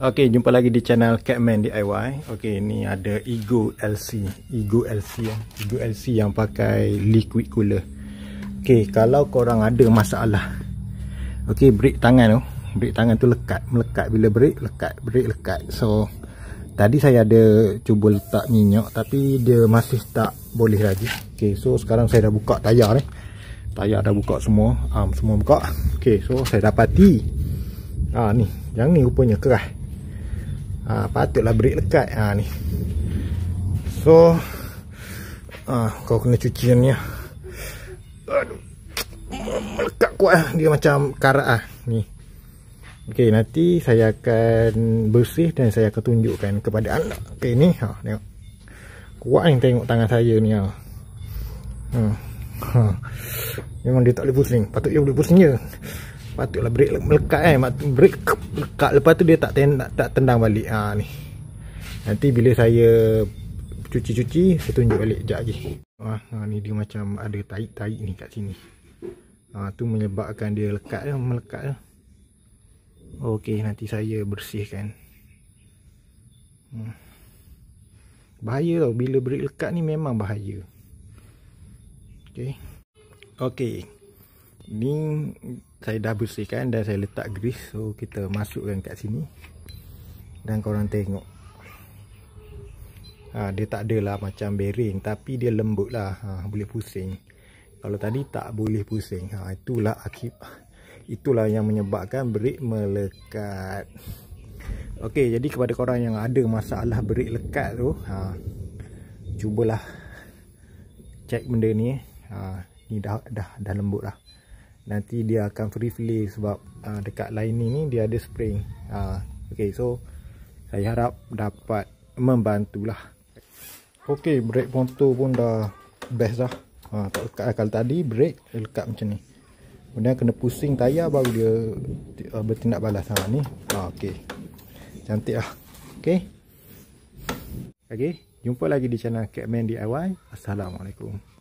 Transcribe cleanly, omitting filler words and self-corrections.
Okey, jumpa lagi di channel Catman DIY. Okey, ni ada Ego LC yang pakai liquid cooler. Okey, kalau korang ada masalah, okey, brake tangan tu melekat bila brake lekat. So tadi saya ada cuba letak minyak tapi dia masih tak boleh lagi. Okey, so sekarang saya dah buka tayar ni. Tayar dah buka semua, semua buka. Okey, so saya dapati ni, yang ni rupanya keras. Patutlah brake lekat. Ni. So kau kena cuci ni. Aduh, melekat kuat dia macam karat ni. Okey, nanti saya akan bersih dan saya akan tunjukkan kepada anda. Okey, ni tengok. Kuat ni, tengok tangan saya ni. Memang dia tak boleh pusing. Patut dia boleh pusing je. Patutlah brake melekat brake lekat, lepas tu dia tak tendang balik. Ni. Nanti bila saya cuci saya tunjuk balik sekejap lagi. Ni dia macam ada tarik ni kat sini. Tu menyebabkan dia melekat. Okey, nanti saya bersihkan. Bahaya tau, bila brake lekat ni memang bahaya. Okey. Ni saya dah bersihkan dan saya letak grease. So kita masukkan kat sini. Dan korang tengok. Dia tak adalah macam bearing, tapi dia lembut lah. Boleh pusing. Kalau tadi tak boleh pusing. Itulah yang menyebabkan brake melekat. Okey, jadi kepada korang yang ada masalah brake lekat tu, cubalah cek benda ni. Ni dah lembut lah. Nanti dia akan free flow sebab dekat lining ni dia ada spring. Okey, so saya harap dapat membantulah. Okey, brake motor pun dah best dah. Tak lekat lah. Kalau tadi brake lekat macam ni. Kemudian kena pusing tayar baru dia bertindak balas. Ni. Okey. Cantik lah. Okey, jumpa lagi di channel Catman DIY. Assalamualaikum.